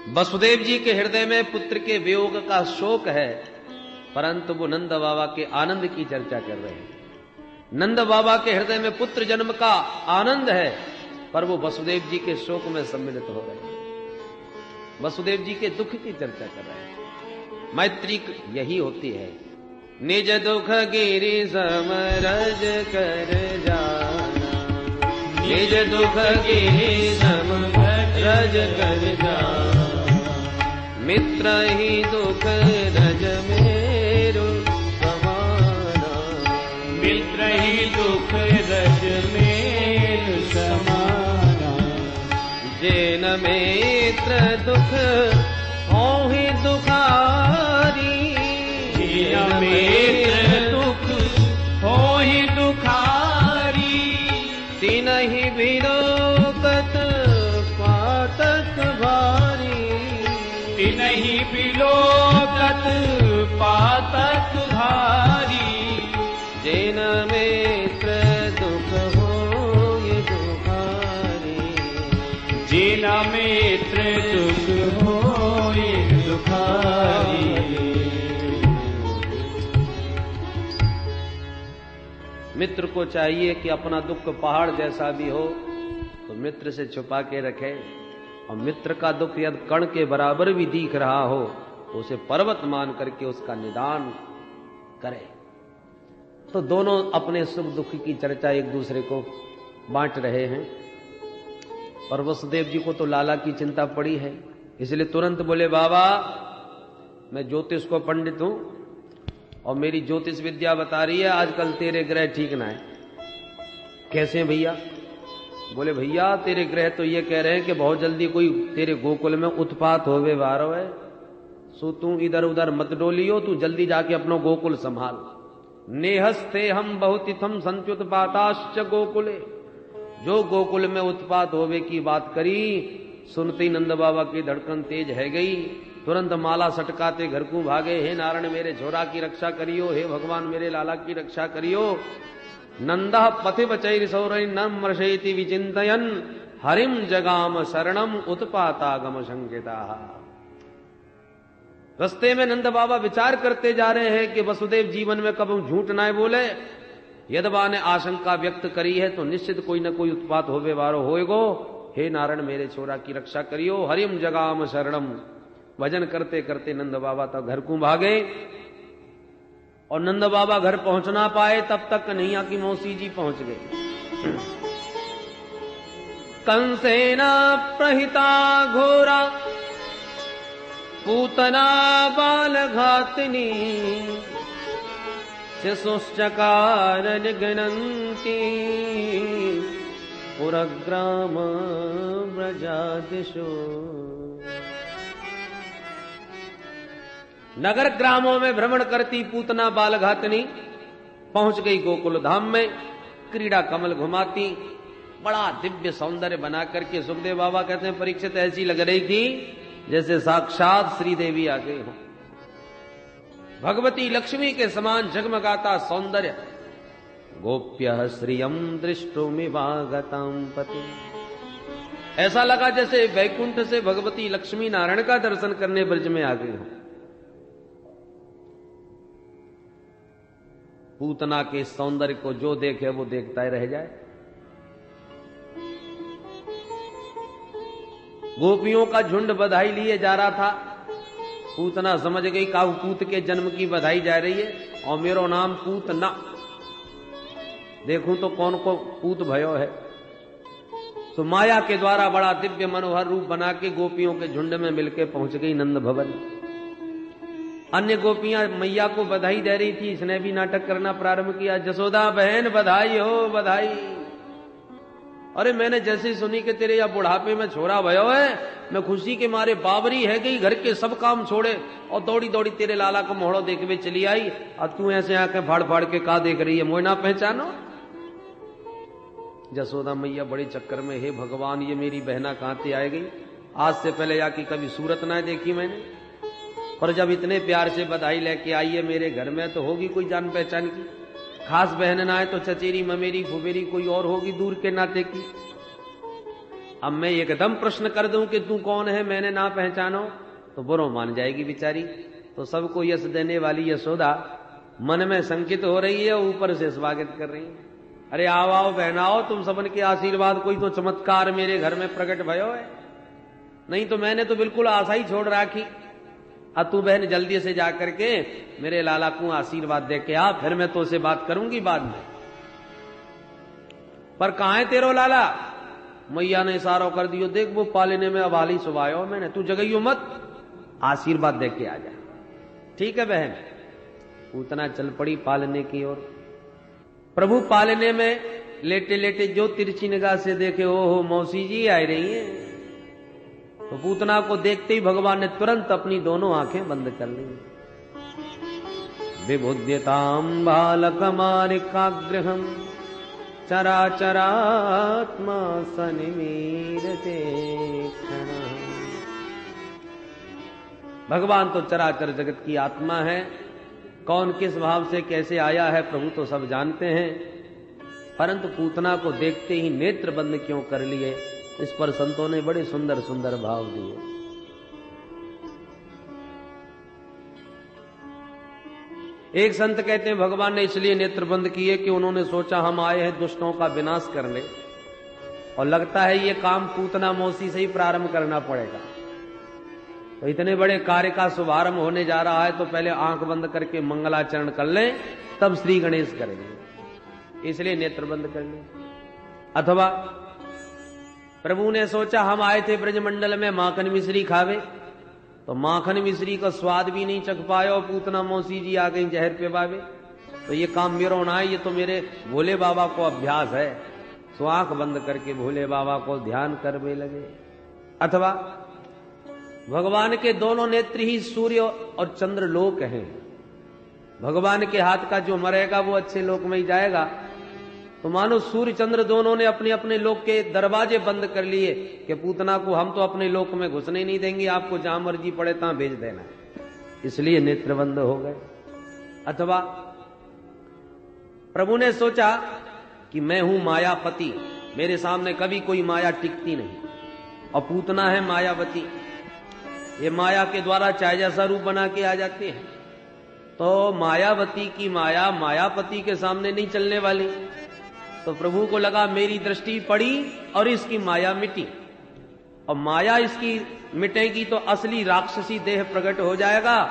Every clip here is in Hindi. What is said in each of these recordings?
वसुदेव जी के हृदय में पुत्र के वियोग का शोक है, परंतु वो नंद बाबा के आनंद की चर्चा कर रहे हैं। नंद बाबा के हृदय में पुत्र जन्म का आनंद है, पर वो वसुदेव जी के शोक में सम्मिलित हो रहे हैं, वसुदेव जी के दुख की चर्चा कर रहे हैं। मैत्री यही होती है। निज दुख गिरि समरज कर जाना, निज दुख गिरि समरज कर जाना, मित्र ही दुख रज मेरो समाना, मित्र ही दुख रज मेरो समाना, जेन मित्र दुख हों ही दुखारी, जेन मित्र दुख हों ही दुखारी, तिनहि विलोकत पातक भारी, तिनहि विलोकत पातक भारी, जेन मित्र दुख होय दुखारी, जेन मित्र दुख होय दुखारी। मित्र को चाहिए कि अपना दुख पहाड़ जैसा भी हो तो मित्र से छुपा के रखे, और मित्र का दुख यदि कण के बराबर भी दिख रहा हो तो उसे पर्वत मान करके उसका निदान करे। तो दोनों अपने सुख दुख की चर्चा एक दूसरे को बांट रहे हैं। और वसुदेव जी को तो लाला की चिंता पड़ी है, इसलिए तुरंत बोले, बाबा मैं ज्योतिष को पंडित हूं और मेरी ज्योतिष विद्या बता रही है आजकल तेरे ग्रह ठीक ना है। कैसे भैया? बोले भैया तेरे ग्रह तो ये कह रहे हैं कि बहुत जल्दी कोई तेरे गोकुल में उत्पात होवे वारो है, सो तू इधर उधर मत डोलियो, तू जल्दी जाके अपनो गोकुल संभाल। नेहस्ते हम बहुत इथम संत्युत्पाताश्च गोकुले, जो गोकुल में उत्पात होवे की बात करी, सुनते ही नंद बाबा की धड़कन तेज है गई, तुरंत माला सटकाते घर को भागे। हे नारायण मेरे छोरा की रक्षा करियो, हे भगवान मेरे लाला की रक्षा करियो। नंदा पथि बचैर सौरई नम वर्षेति विचिंतयन, हरिम जगाम शरणम उत्पातागम शंकिता। रस्ते में नंद बाबा विचार करते जा रहे हैं कि वसुदेव जीवन में कब झूठ ना बोले। यदवा ने आशंका व्यक्त करी है तो निश्चित कोई न कोई उत्पात होवे वारो होएगो। हे नारायण मेरे छोरा की रक्षा करियो, हरिम जगाम शरणम। भजन करते करते नंद बाबा तक घर को भागे, और नंद बाबा घर पहुंच ना पाए तब तक कन्हैया की मौसी जी पहुंच गए। कंसेना प्रहिता घोरा पूतना बाल घातनी, शिशुश्चकार निघ्नन्ति पुरग्राम व्रजादिषु। नगर ग्रामों में भ्रमण करती पूतना बाल घातनी पहुंच गई गोकुल धाम में। क्रीड़ा कमल घुमाती, बड़ा दिव्य सौंदर्य बना करके सुखदेव बाबा कहते हैं परीक्षित ऐसी लग रही थी जैसे साक्षात श्रीदेवी आ गई हो। भगवती लक्ष्मी के समान जगमगाता सौंदर्य। गोप्य श्रियम दृष्टुमिवागतां पति, ऐसा लगा जैसे वैकुंठ से भगवती लक्ष्मी नारायण का दर्शन करने ब्रज में आ गई हो। पूतना के सौंदर्य को जो देखे वो देखता ही रह जाए। गोपियों का झुंड बधाई लिए जा रहा था। पूतना समझ गई काऊ पूत के जन्म की बधाई जा रही है, और मेरो नाम पूतना, देखूं तो कौन को पूत भयो है। तो माया के द्वारा बड़ा दिव्य मनोहर रूप बना के गोपियों के झुंड में मिलके पहुंच गई नंद भवन। अन्य गोपियां मैया को बधाई दे रही थी, इसने भी नाटक करना प्रारंभ किया। जसोदा बहन बधाई हो बधाई। अरे मैंने जैसे सुनी कि तेरे या बुढ़ापे में छोरा भयो है, मैं खुशी के मारे बाबरी है गई, घर के सब काम छोड़े और दौड़ी दौड़ी तेरे लाला को मोहड़ो देखवे चली आई। और तू ऐसे आंखें फाड़ फाड़ के का देख रही है, मोह ना पहचानो। जसोदा मैया बड़े चक्कर में, हे भगवान ये मेरी बहना कहां से आ गई, आज से पहले या की कभी सूरत ना देखी मैंने, पर जब इतने प्यार से बधाई लेके आई है मेरे घर में तो होगी कोई जान पहचान की। खास बहन ना है तो चचेरी ममेरी फुफेरी कोई और होगी दूर के नाते की। अब मैं एकदम प्रश्न कर दूं कि तू कौन है, मैंने ना पहचानो, तो बुरो मान जाएगी बेचारी। तो सबको यश देने वाली यशोदा मन में संकित हो रही है, ऊपर से स्वागत कर रही है। अरे आओ आओ बहन आओ, तुम सबन के आशीर्वाद, कोई तो चमत्कार मेरे घर में प्रकट भयो है, नहीं तो मैंने तो बिल्कुल आशा ही छोड़ रखी। अब तू बहन जल्दी से जाकर के मेरे लाला को आशीर्वाद दे के आ, फिर मैं तो से बात करूंगी बाद में। पर कहां है तेरो लाला? मैया ने इशारा कर दियो, देख वो पालने में अबाली सुबायो मैंने, तू जगइयो मत, आशीर्वाद दे के आ जा। ठीक है बहन। उतना चल पड़ी पालने की ओर। प्रभु पालने में लेटे लेटे जो तिरछी निगाह से देखे, ओहो मौसी जी आ रही हैं। तो पूतना को देखते ही भगवान ने तुरंत अपनी दोनों आंखें बंद कर ली। विबुध्यताम बालकमारिकाग्रहम चराचरात्मा सनिमीरते क्षणः। भगवान तो चराचर जगत की आत्मा है, कौन किस भाव से कैसे आया है प्रभु तो सब जानते हैं, परंतु पूतना को देखते ही नेत्र बंद क्यों कर लिए, इस पर संतों ने बड़े सुंदर सुंदर भाव दिए। एक संत कहते हैं भगवान ने इसलिए नेत्र बंद किए कि उन्होंने सोचा हम आए हैं दुष्टों का विनाश करने, और लगता है ये काम पूतना मौसी से ही प्रारंभ करना पड़ेगा। तो इतने बड़े कार्य का शुभारंभ होने जा रहा है, तो पहले आंख बंद करके मंगलाचरण कर लें, तब श्री गणेश करेंगे, इसलिए नेत्र बंद कर लें। अथवा प्रभु ने सोचा हम आए थे ब्रजमंडल में माखन मिश्री खावे, तो माखन मिश्री का स्वाद भी नहीं चख पाए और पूतना मौसी जी आ गई जहर पे बावे, तो ये काम मेरा ना है, ये तो मेरे भोले बाबा को अभ्यास है। तो आंख बंद करके भोले बाबा को ध्यान करने लगे। अथवा भगवान के दोनों नेत्र ही सूर्य और चंद्र लोक हैं, भगवान के हाथ का जो मरेगा वो अच्छे लोक में ही जाएगा। तो मानो सूर्य चंद्र दोनों ने अपने अपने लोक के दरवाजे बंद कर लिए कि पूतना को हम तो अपने लोक में घुसने नहीं देंगे, आपको जहां मर्जी पड़े तहां भेज देना, इसलिए नेत्र बंद हो गए। अथवा प्रभु ने सोचा कि मैं हूं मायापति, मेरे सामने कभी कोई माया टिकती नहीं, और पूतना है मायावती, ये माया के द्वारा चाहे जैसा रूप बना के आ जाते हैं। तो मायावती की माया मायापति के सामने नहीं चलने वाली। तो प्रभु को लगा मेरी दृष्टि पड़ी और इसकी माया मिटी, और माया इसकी मिटेगी तो असली राक्षसी देह प्रकट हो जाएगा,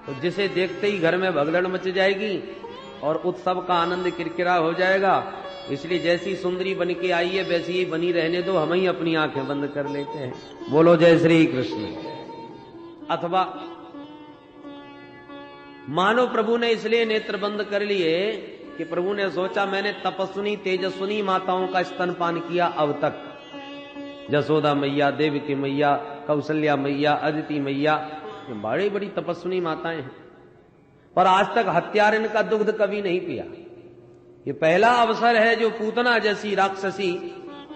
तो जिसे देखते ही घर में भगदड़ मच जाएगी और उत्सव का आनंद किरकिरा हो जाएगा। इसलिए जैसी सुंदरी बन के आई है वैसी ही बनी रहने दो, हम ही अपनी आंखें बंद कर लेते हैं। बोलो जय श्री कृष्ण। अथवा मानो प्रभु ने इसलिए नेत्र बंद कर लिए कि प्रभु ने सोचा मैंने तपस्विनी तेजस्विनी माताओं का स्तनपान किया अब तक, जसोदा मैया, देवकी मैया, कौशल्या मैया, अदिति मैया, ये बड़ी बड़ी तपस्विनी माताएं हैं, पर आज तक हत्यारन का दुग्ध कभी नहीं पिया। ये पहला अवसर है जो पूतना जैसी राक्षसी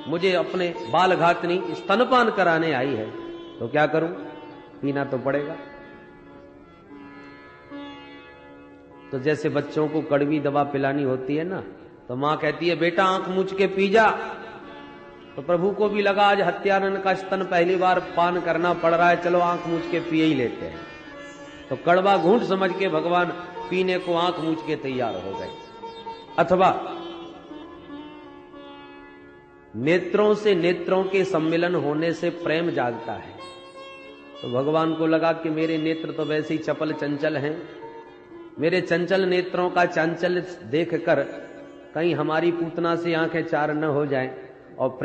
मुझे अपने बाल घातनी स्तनपान कराने आई है, तो क्या करूं, पीना तो पड़ेगा। तो जैसे बच्चों को कड़वी दवा पिलानी होती है ना, तो मां कहती है बेटा आंख मूंछ के पी जा। तो प्रभु को भी लगा आज हत्यारन का स्तन पहली बार पान करना पड़ रहा है, चलो आंख मूंछ के पिए ही लेते हैं। तो कड़वा घूंट समझ के भगवान पीने को आंख मूंछ के तैयार हो गए। अथवा नेत्रों से नेत्रों के सम्मिलन होने से प्रेम जागता है, तो भगवान को लगा कि मेरे नेत्र तो वैसे ही चपल चंचल हैं, मेरे चंचल नेत्रों का चांचल्य देखकर कहीं हमारी पूतना से आंखें चार न हो जाएं और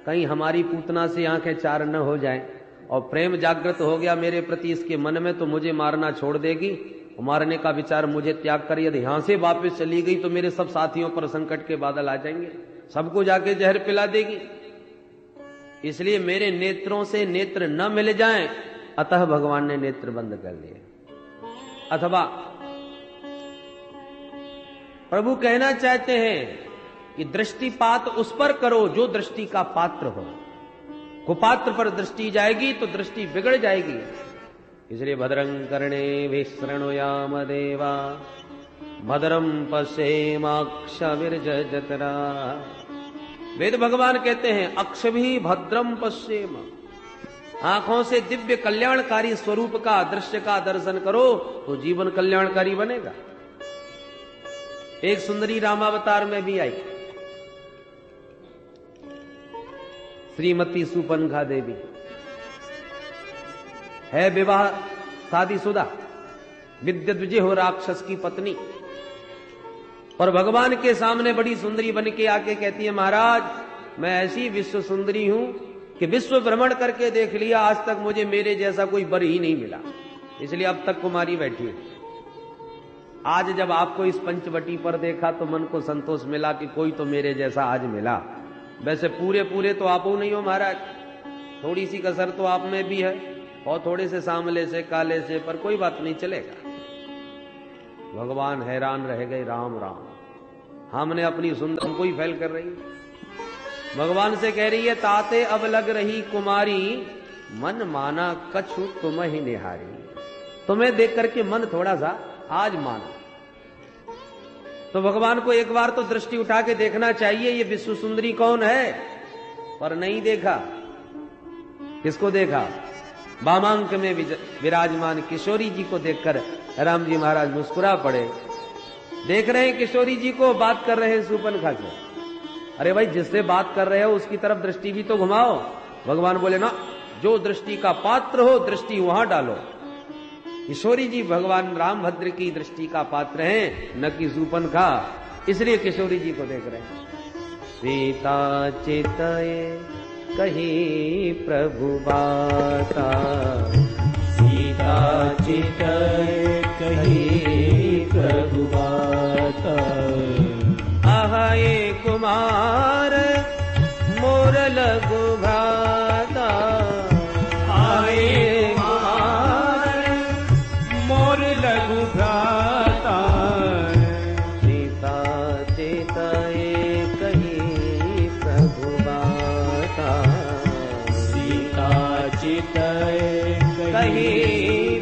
कहीं हमारी पूतना से आंखें चार न हो जाएं और प्रेम जागृत हो गया मेरे प्रति इसके मन में, तो मुझे मारना छोड़ देगी। मारने का विचार मुझे त्याग कर यदि यहां से वापस चली गई तो मेरे सब साथियों पर संकट के बादल आ जाएंगे, सबको जाके जहर पिला देगी। इसलिए मेरे नेत्रों से नेत्र न मिल जाएं, अतः भगवान ने नेत्र बंद कर लिए। अथवा प्रभु कहना चाहते हैं कि दृष्टिपात उस पर करो जो दृष्टि का पात्र हो, कुपात्र पर दृष्टि जाएगी तो दृष्टि बिगड़ जाएगी। इसलिए भद्रं कर्णेभिः शृणुयाम देवा, भद्रं पश्येमाक्षभिर्यजत्रा, वेद भगवान कहते हैं अक्षभी भद्रम पश्येम, आंखों से दिव्य कल्याणकारी स्वरूप का दृश्य का दर्शन करो तो जीवन कल्याणकारी बनेगा। एक सुंदरी रामावतार में भी आई, श्रीमती सुपनखा देवी है, विवाह शादीशुदा, विद्युद्विजय हो राक्षस की पत्नी, और भगवान के सामने बड़ी सुंदरी बन के आके कहती है महाराज मैं ऐसी विश्व सुंदरी हूं कि विश्व भ्रमण करके देख लिया, आज तक मुझे मेरे जैसा कोई वर ही नहीं मिला, इसलिए अब तक कुमारी बैठी है। आज जब आपको इस पंचवटी पर देखा तो मन को संतोष मिला कि कोई तो मेरे जैसा आज मिला। वैसे पूरे पूरे तो आप नहीं हो महाराज, थोड़ी सी कसर तो आप में भी है, और थोड़े से सांवले से काले से, पर कोई बात नहीं, चलेगा। भगवान हैरान रह गए, राम राम, हमने अपनी सुंदर हमको ही फैल कर रही। भगवान से कह रही है ताते अब लग रही कुमारी, मन माना कछु तुम ही निहारी, तुम्हें देख करके मन थोड़ा सा आज माना। तो भगवान को एक बार तो दृष्टि उठा के देखना चाहिए ये विश्व सुंदरी कौन है, पर नहीं देखा। किसको देखा? वामांक में विराजमान किशोरी जी को देखकर राम जी महाराज मुस्कुरा पड़े। देख रहे हैं किशोरी जी को, बात कर रहे हैं सुपनखा से। अरे भाई जिससे बात कर रहे हो उसकी तरफ दृष्टि भी तो घुमाओ। भगवान बोले ना, जो दृष्टि का पात्र हो दृष्टि वहां डालो। किशोरी जी भगवान रामभद्र की दृष्टि का पात्र हैं, न कि सुपनखा, इसलिए किशोरी जी को देख रहे हैं। सीता चितये कही प्रभु बाता, सीता चितये कही प्रभु बाता, आहाए कुमार मोर लघु भ्राता, आए कुमार मोर लघु भ्राता, सीता चितये कही प्रभु बाता, सीता चितये कही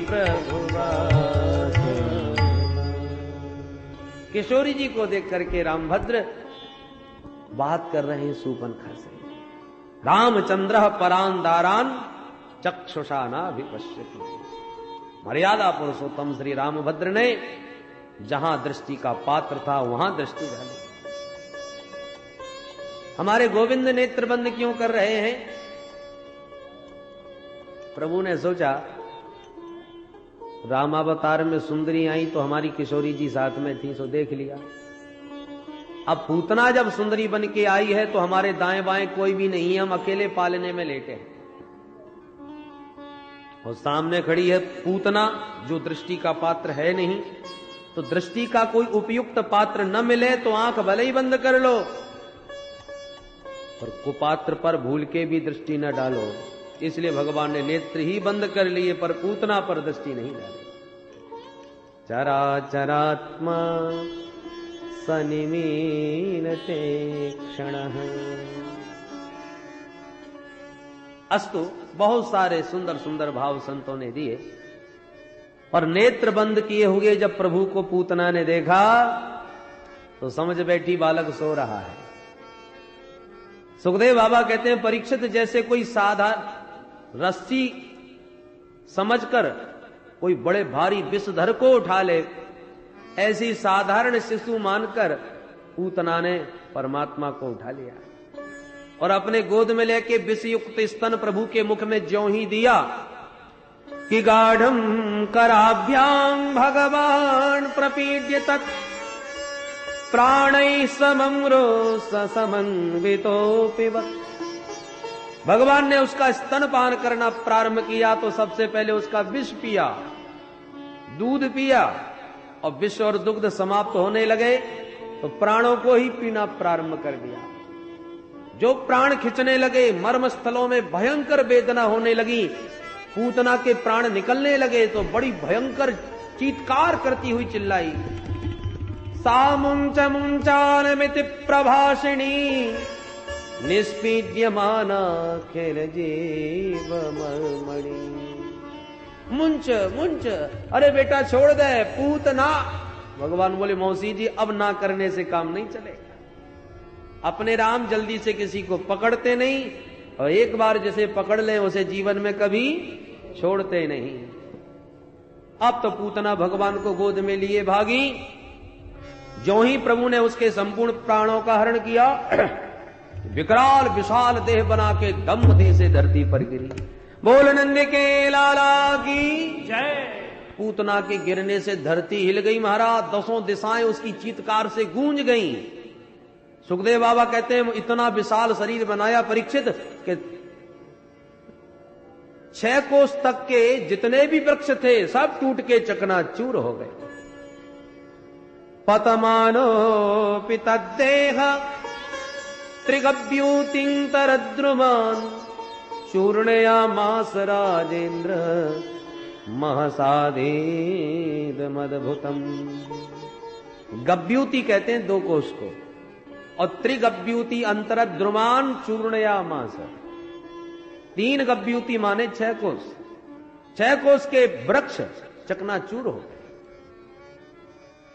प्रभु बाता। किशोरी जी को देख करके रामभद्र बात कर रहे हैं सुपनखा से। रामचंद्र परान दारान चक्षुषा न विपश्यति, मर्यादा पुरुषोत्तम श्री रामभद्र ने जहां दृष्टि का पात्र था वहां दृष्टि डाली। हमारे गोविंद नेत्रबंद क्यों कर रहे हैं? प्रभु ने सोचा रामावतार में सुंदरी आई तो हमारी किशोरी जी साथ में थी, सो देख लिया। अब पूतना जब सुंदरी बन के आई है तो हमारे दाएं बाएं कोई भी नहीं है, हम अकेले पालने में लेटे हैं, और सामने खड़ी है पूतना जो दृष्टि का पात्र है नहीं। तो दृष्टि का कोई उपयुक्त पात्र न मिले तो आंख भले ही बंद कर लो, पर कुपात्र पर भूल के भी दृष्टि न डालो। इसलिए भगवान ने नेत्र ही बंद कर लिए, पर पूतना पर दृष्टि नहीं डाली। चराचरात्मा सनिमीनते क्षणः। अस्तु, बहुत सारे सुंदर सुंदर भाव संतों ने दिए, और नेत्र बंद किए हुए जब प्रभु को पूतना ने देखा तो समझ बैठी बालक सो रहा है। सुखदेव बाबा कहते हैं परीक्षित जैसे कोई साधारण रस्सी समझकर कोई बड़े भारी विषधर को उठा ले, ऐसी साधारण शिशु मानकर पूतना ने परमात्मा को उठा लिया और अपने गोद में लेके विषयुक्त स्तन प्रभु के मुख में ज्यों ही दिया कि गाढ़ं कराभ्यां भगवान प्रपीड्य तत् प्राणैः समम्रो समन्वितोऽपि वत्। भगवान ने उसका स्तनपान करना प्रारंभ किया तो सबसे पहले उसका विष पिया, दूध पिया, और विष और दुग्ध समाप्त होने लगे तो प्राणों को ही पीना प्रारंभ कर दिया। जो प्राण खिंचने लगे, मर्म स्थलों में भयंकर वेदना होने लगी, पूतना के प्राण निकलने लगे तो बड़ी भयंकर चीत्कार करती हुई चिल्लाई, सा मुंच मुंचानमिति प्रभाषिणी निष्पीड्यमाना खेल जीव मर्मणि। मुंच मुंच, अरे बेटा छोड़ दे, पूतना। भगवान बोले मौसी जी अब ना करने से काम नहीं चलेगा। अपने राम जल्दी से किसी को पकड़ते नहीं, और एक बार जिसे पकड़ ले उसे जीवन में कभी छोड़ते नहीं। अब तो पूतना भगवान को गोद में लिए भागी। जो ही प्रभु ने उसके संपूर्ण प्राणों का हरण किया, विकराल विशाल देह बना के दम देह से धरती पर गिरी। बोल नंद के लाला की जय। पूतना के गिरने से धरती हिल गई महाराज, 10 दिशाएं उसकी चीत्कार से गूंज गईं। सुखदेव बाबा कहते हैं इतना विशाल शरीर बनाया परीक्षित कि 6 कोस तक के जितने भी वृक्ष थे सब टूट के चकनाचूर हो गए। पतमानो पितदेह त्रिगभ्यूतिं तरद्रुमान् चूर्णयामास राजेन्द्र महसादेद मदभुतम। गभ्यूति कहते हैं 2 कोस को, और त्रिगभ्यूति अंतरद्रुमान चूर्णयामास, 3 गभ्यूति माने 6 कोस। 6 कोस के वृक्ष चकनाचूर हो गए।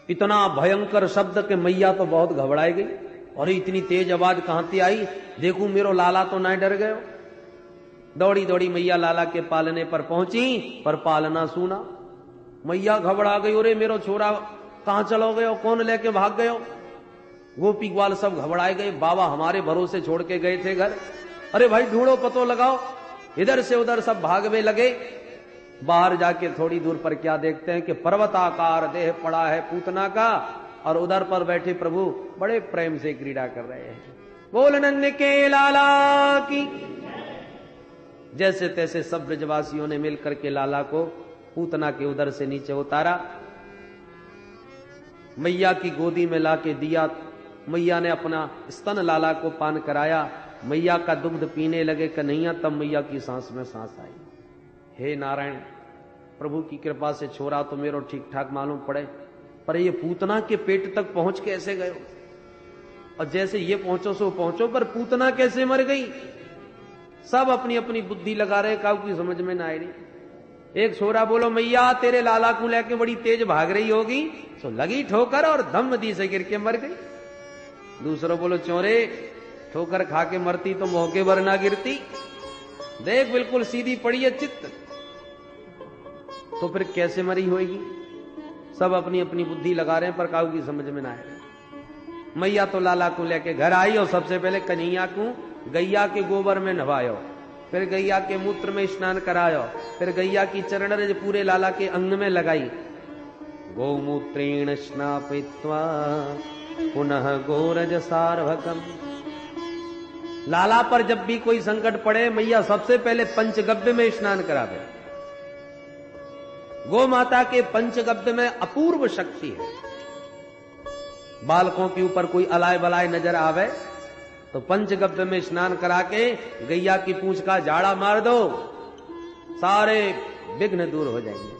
इतना भयंकर शब्द के मैया तो बहुत घबराई गई, और इतनी तेज आवाज कहां से आई, देखू मेरो लाला तो ना डर गयो। दौड़ी दौड़ी मैया लाला के पालने पर पहुंची, पर पालना सुना। मैया घबरा गई, अरे मेरो छोरा कहां चलो गयो, कौन लेके भाग गयो। गोपी ग्वाल सब घबराए गए, बाबा हमारे भरोसे छोड़ के गए थे घर, अरे भाई ढूंढो पतो लगाओ। इधर से उधर सब भागवे लगे। बाहर जाके थोड़ी दूर पर क्या देखते हैं कि पर्वताकार देह पड़ा है पूतना का, और उधर पर बैठे प्रभु बड़े प्रेम से क्रीड़ा कर रहे हैं। बोल नन्द के लाला की। जैसे तैसे सब ब्रजवासियों ने मिलकर के लाला को पूतना के उदर से नीचे उतारा, मैया की गोदी में लाके दिया। मैया ने अपना स्तन लाला को पान कराया, मैया का दुग्ध पीने लगे कन्हैया। तब मैया की सांस में सांस आई। हे नारायण, प्रभु की कृपा से छोरा तो मेरो ठीक ठाक मालूम पड़े, पर ये पूतना के पेट तक पहुंच कैसे गए, और जैसे ये पहुंचो सो पहुंचो, पर पूतना कैसे मर गई। सब अपनी अपनी बुद्धि लगा रहे, काऊ की समझ में ना आई रही। एक छोरा बोलो मैया तेरे लाला को लेके बड़ी तेज भाग रही होगी, तो लगी ठोकर और धम दी से गिर के मर गई। दूसरा बोलो चोरे ठोकर खा के मरती तो मौके भर ना गिरती, देख बिल्कुल सीधी पड़ी है चित्त, तो फिर कैसे मरी होगी। सब अपनी अपनी बुद्धि लगा रहे हैं, पर काऊ की समझ में ना आए। मैया तो लाला को लेके घर आई, और सबसे पहले कन्हैया को गैया के गोबर में नवायो, फिर गैया के मूत्र में स्नान करायो, फिर गैया की चरण रज पूरे लाला के अंग में लगाई। गोमूत्रेण स्नापित्वा पुनः गोरज सार्वकम। लाला पर जब भी कोई संकट पड़े, मैया सबसे पहले पंचगव्य में स्नान करावे। गो माता के पंचगव्य में अपूर्व शक्ति है। बालकों के ऊपर कोई अलाय बलाय नजर आवे तो पंचगव्य में स्नान करा के गैया की पूंछ का झाड़ा मार दो, सारे विघ्न दूर हो जाएंगे।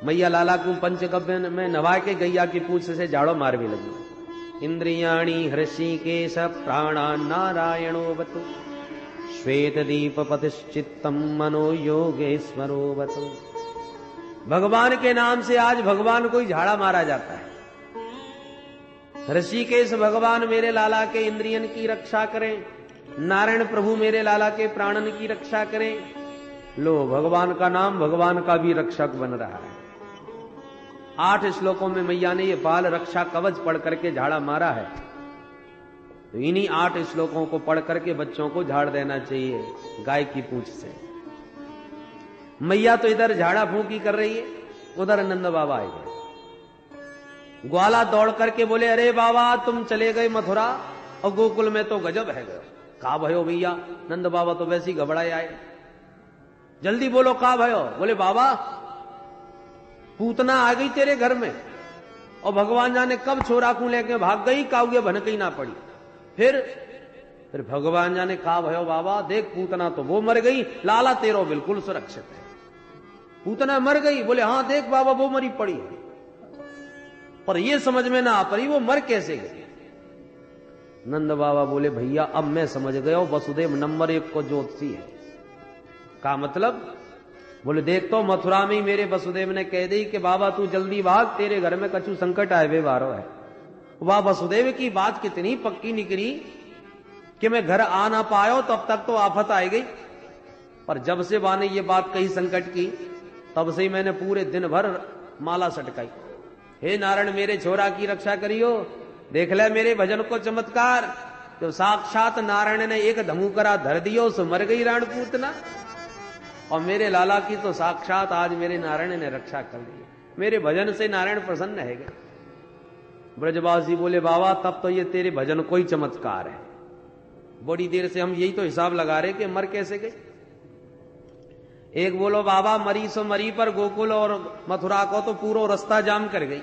मैया लाला को पंचगव्य में नवा के गैया की पूंछ से झाड़ो मार भी लगी। इंद्रियाणी हृषिकेश प्राणा नारायणोवतु श्वेत दीप पतिश्चित्तम मनो योगेश्वरोवतु। भगवान के नाम से आज भगवान को ही झाड़ा मारा जाता है। ऋषिकेश भगवान मेरे लाला के इंद्रियन की रक्षा करें, नारायण प्रभु मेरे लाला के प्राणन की रक्षा करें। लो भगवान का नाम भगवान का भी रक्षक बन रहा है। 8 श्लोकों में मैया ने ये बाल रक्षा कवच पढ़ करके झाड़ा मारा है, तो इन्हीं 8 श्लोकों को पढ़ करके बच्चों को झाड़ देना चाहिए गाय की पूंछ से। मैया तो इधर झाड़ा फूंकी कर रही है, उधर नंद बाबा आए गए। ग्वाला दौड़ करके बोले अरे बाबा तुम चले गए मथुरा, और गोकुल में तो गजब है गयो। का भयो भैया? नंद बाबा तो वैसे ही घबराए आए। जल्दी बोलो का भयो? बोले बाबा पूतना आ गई तेरे घर में, और भगवान जाने कब छोरा को लेके भाग गई, काउगे भनकई ना पड़ी। फिर भगवान जाने का भयो बाबा? देख पूतना तो वो मर गई, लाला तेरो बिल्कुल सुरक्षित है। पूतना मर गई? बोले हाँ देख बाबा वो मरी पड़ी है, पर ये समझ में ना आ पड़ी वो मर कैसे गई। नंद बाबा बोले भैया अब मैं समझ गया, वसुदेव नंबर 1 को ज्योतिषी है। का मतलब? बोले देख तो मथुरा में ही मेरे वसुदेव ने कह दी कि बाबा तू जल्दी भाग, तेरे घर में कछु संकट आए वे बारो है। वह वसुदेव की बात कितनी पक्की निकली कि मैं घर आ ना पाया तब तक तो आफत आई गई। पर जब से वाह ने ये बात कही संकट की, तब से ही मैंने पूरे दिन भर माला सटकाई। हे नारायण मेरे छोरा की रक्षा करियो, देख ले मेरे भजन को चमत्कार। तो साक्षात नारायण ने एक धमुकरा धर दियो, सो मर गई राण पूतना। और मेरे लाला की तो साक्षात आज मेरे नारायण ने रक्षा कर दी। मेरे भजन से नारायण प्रसन्न है गए। ब्रजवासी बोले बाबा तब तो ये तेरे भजन कोई चमत्कार है। बड़ी देर से हम यही तो हिसाब लगा रहे कि मर कैसे गए। एक बोलो बाबा मरी सो मरी, पर गोकुल और मथुरा को तो पूरा रास्ता जाम कर गई।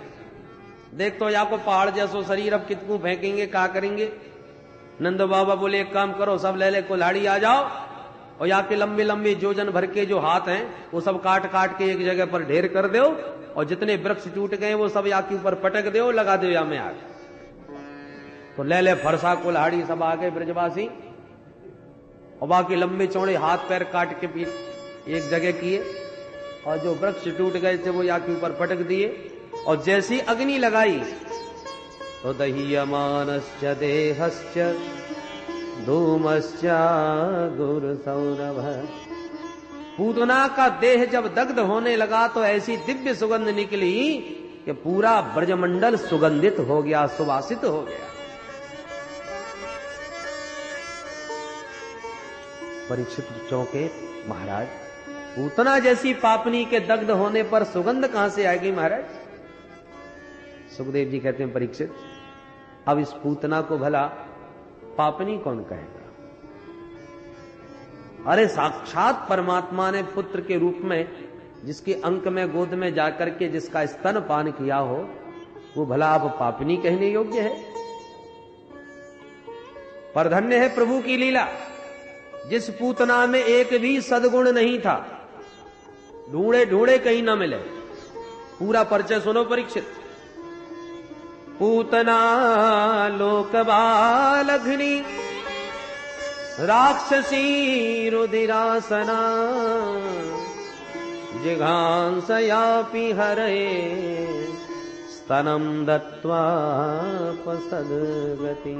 देख तो या को पहाड़ जैसो शरीर अब कितकू फेंकेंगे, क्या करेंगे। नंद बाबा बोले एक काम करो, सब ले ले कुल्हाड़ी आ जाओ और या के लंबे लंबे जोजन भर के जो हाथ हैं वो सब काट काट के एक जगह पर ढेर कर दो, और जितने वृक्ष टूट गए वो सब या के ऊपर पटक दो, लगा दो या में आग। तो ले ले फरसा कुल्हाड़ी सब आ गए ब्रजवासी, और बाकी लंबे चौड़े हाथ पैर काट के पीठ एक जगह किए, और जो वृक्ष टूट गए थे वो या के ऊपर पटक दिए। और जैसी अग्नि लगाई तो दह्यमानश्च देहश्च धूमश्च गुरुसौरभ। पूतना का देह जब दग्ध होने लगा तो ऐसी दिव्य सुगंध निकली कि पूरा ब्रजमंडल सुगंधित हो गया, सुवासित हो गया। परीक्षित चौंके, महाराज पूतना जैसी पापनी के दग्ध होने पर सुगंध कहां से आएगी महाराज। सुखदेव जी कहते हैं परीक्षित अब इस पूतना को भला पापनी कौन कहेगा। अरे साक्षात परमात्मा ने पुत्र के रूप में जिसके अंक में गोद में जाकर के जिसका स्तन पान किया हो, वो भला अब पापनी कहने योग्य है। पर धन्य है प्रभु की लीला, जिस पूतना में एक भी सद्गुण नहीं था, ढूंढे ढूंढे कहीं ना मिले। पूरा परिचय सुनो परीक्षित। पूतना लोकबालघ्नि राक्षसी रुधिरासना जिघांसयापि हरये स्तनं दत्त्वा पसद्गति।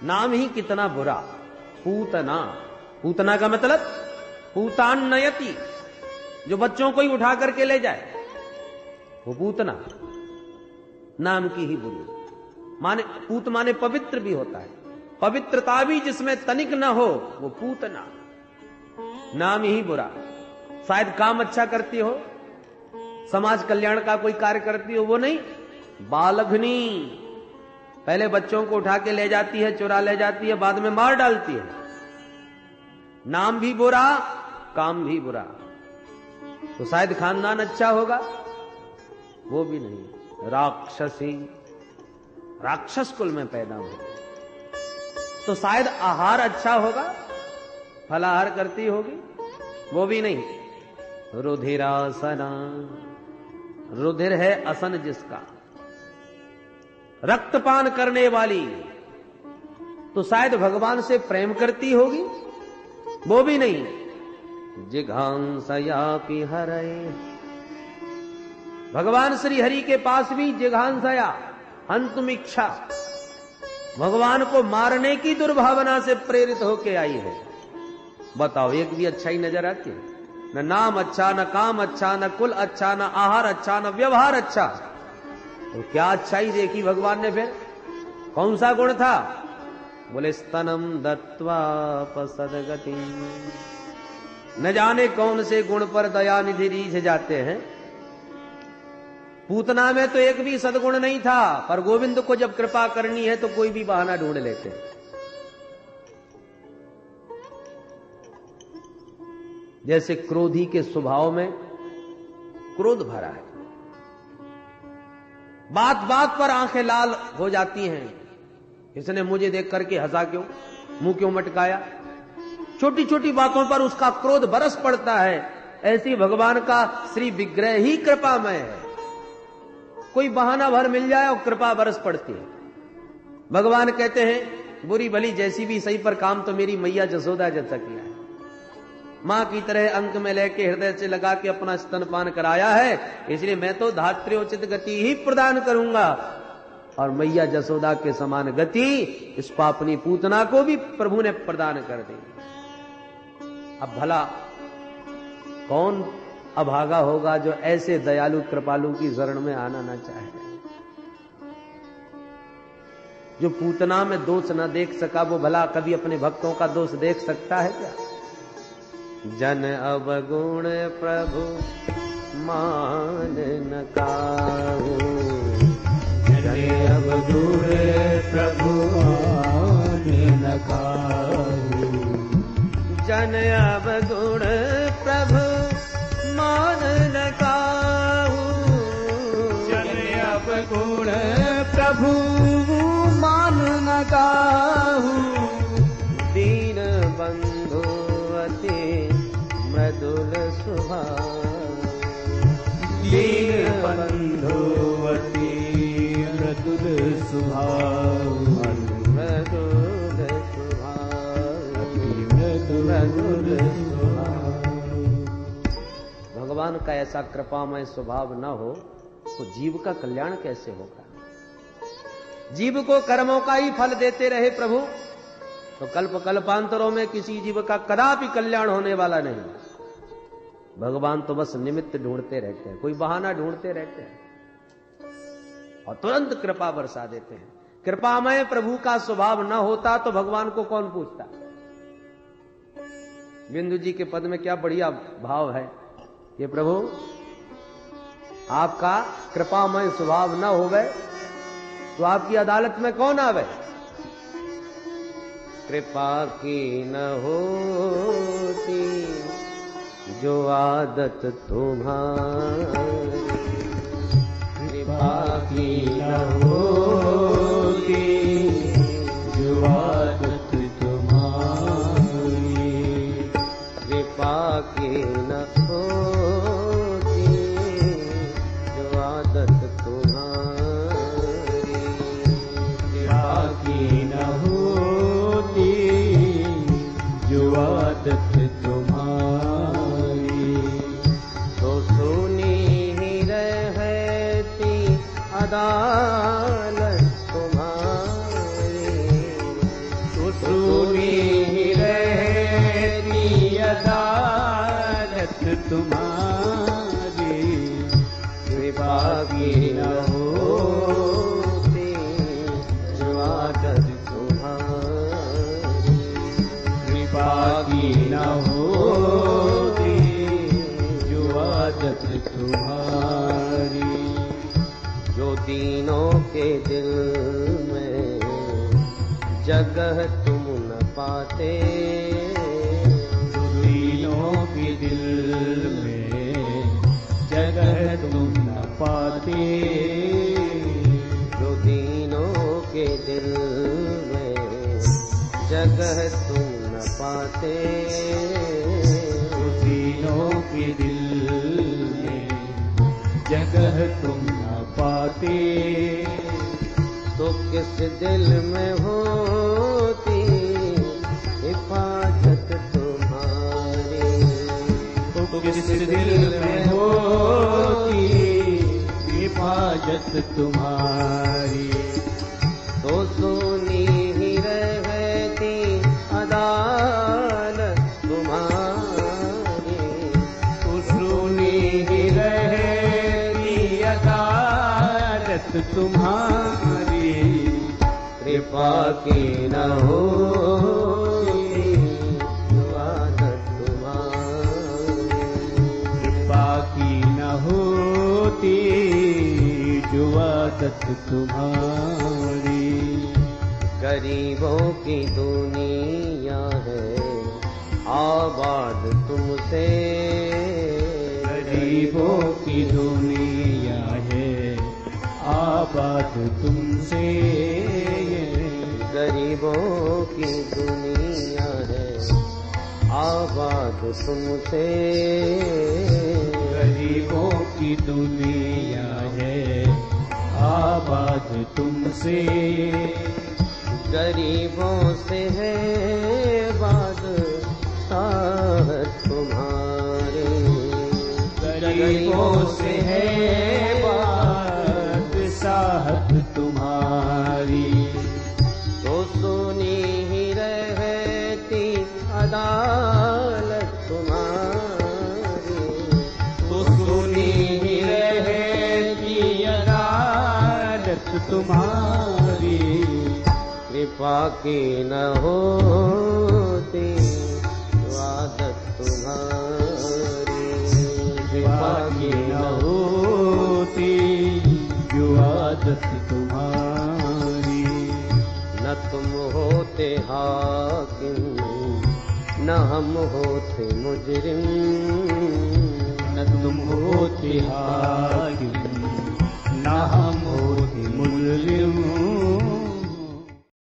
नाम ही कितना बुरा, पूतना। पूतना का मतलब पूतान्नयति, जो बच्चों को ही उठा करके ले जाए वो पूतना। नाम की ही बुरी माने, पूत माने पवित्र भी होता है, पवित्रता भी जिसमें तनिक न हो वो पूतना। नाम ही बुरा। शायद काम अच्छा करती हो, समाज कल्याण का कोई कार्य करती हो, वो नहीं। बालघ्नि, पहले बच्चों को उठा के ले जाती है, चुरा ले जाती है, बाद में मार डालती है। नाम भी बुरा, काम भी बुरा। तो शायद खानदान अच्छा होगा, वो भी नहीं। राक्षसी, राक्षस कुल में पैदा हो, तो शायद आहार अच्छा होगा, फलाहार करती होगी, वो भी नहीं। रुधिरासना, रुधिर है असन जिसका, रक्तपान करने वाली, तो शायद भगवान से प्रेम करती होगी, वो भी नहीं। जिघांसयापि हरये, भगवान श्री हरि के पास भी जिघांसया, अंतमिच्छा, भगवान को मारने की दुर्भावना से प्रेरित होके आई है। बताओ एक भी अच्छाई नजर आती है? न नाम अच्छा, न काम अच्छा, न कुल अच्छा, न आहार अच्छा, न व्यवहार अच्छा। तो क्या अच्छाई देखी भगवान ने फिर? कौन सा गुण था? बोले स्तनम दत्त्वा पसद्गति। न जाने कौन से गुण पर दयानिधि रीझ जाते हैं। पूतना में तो एक भी सद्गुण नहीं था, पर गोविंद को जब कृपा करनी है तो कोई भी बहाना ढूंढ लेते हैं। जैसे क्रोधी के स्वभाव में क्रोध भरा है, बात बात पर आंखें लाल हो जाती हैं। इसने मुझे देख करके हंसा क्यों, मुंह क्यों मटकाया, छोटी छोटी बातों पर उसका क्रोध बरस पड़ता है। ऐसी भगवान का श्री विग्रह ही कृपामय है। कोई बहाना भर मिल जाए और कृपा बरस पड़ती है। भगवान कहते हैं बुरी भली जैसी भी सही, पर काम तो मेरी मैया जसोदा जैसा किया है। मां की तरह अंक में लेके हृदय से लगा के अपना स्तनपान कराया है, इसलिए मैं तो धात्र्योचित गति ही प्रदान करूंगा। और मैया जसोदा के समान गति इस पापनी पूतना को भी प्रभु ने प्रदान कर दी। अब भला कौन अभागा होगा जो ऐसे दयालु कृपालु की शरण में आना ना चाहे, जो पूतना में दोष न देख सका, वो भला कभी अपने भक्तों का दोष देख सकता है क्या? जन अवगुण प्रभु मान न काहू, जन अवगुण प्रभु मान न काहू, जन अवगुण प्रभु मान न काहू, जन अवगुण प्रभु मान न काहू, दीन बंधु अति मृदुल स्वभाव, दीन बंधु अति मृदुल स्वभाव, मृदुल स्वभाव, मृदुल स्वभाव। भगवान का ऐसा कृपामय स्वभाव न हो तो जीव का कल्याण कैसे होगा? जीव को कर्मों का ही फल देते रहे प्रभु तो कल्प कल्पांतरों में किसी जीव का कदापि कल्याण होने वाला नहीं। भगवान तो बस निमित्त ढूंढते रहते हैं, कोई बहाना ढूंढते रहते हैं और तुरंत कृपा बरसा देते हैं। कृपामय प्रभु का स्वभाव न होता तो भगवान को कौन पूछता? बिंदु जी के पद में क्या बढ़िया भाव है कि प्रभु आपका कृपामय स्वभाव न होवे तो आपकी अदालत में कौन आवे? कृपा की न होती जो आदत तुम्हारी, कृपा की न होती जो आदत तुम्हारी, कृपा की न होती जो आदत तुम्हारी, कृपा की न होती जो आदत तुम्हारी, तो सुनी ही रहती अदालत तुम्हारी, तो सुनी ही रहती अदालत तुम्हारी, कृपा की न होती जो आदत तुम्हारी, कृपा की न होती जो आदत तुम्हारी, जो तीनों के दिल में जगह तुम न पाते, जो तीनों के दिल में जगह तुम न पाते, जो तीनों के दिल में जगह तुम न पाते, जो तीनों के दिल में जगह तुम न पाते, तो किस दिल में होती हिफाजत तुम्हारी, तो किस दिल में होती हिफाजत तुम्हारी, तो सुनी ही रहती अदालत तुम्हारी, तो सुनी ही रहती अदालत तुम्हारी, कृपा की न होती जो आदत तुम्हारी, कृपा की न होती जो आदत तुम्हारी, गरीबों की दुनिया है आबाद तुमसे, गरीबों की दुनिया है आबाद तुमसे, गरीबों की दुनिया है आबाद तुमसे, गरीबों की दुनिया है आबाद तुमसे, गरीबों से है बात साहत अदालत तुम्हारी, तो सुनी ही रहेगी अदालत तुम्हारी। कृपा की न होती जो आदत तुम्हारी, कृपा की न होती जो आदत तुम्हारी। न तुम होते हाकिम न हम होते मुजरिम, न तुम होते हाकिम न हम होते मुजरिम।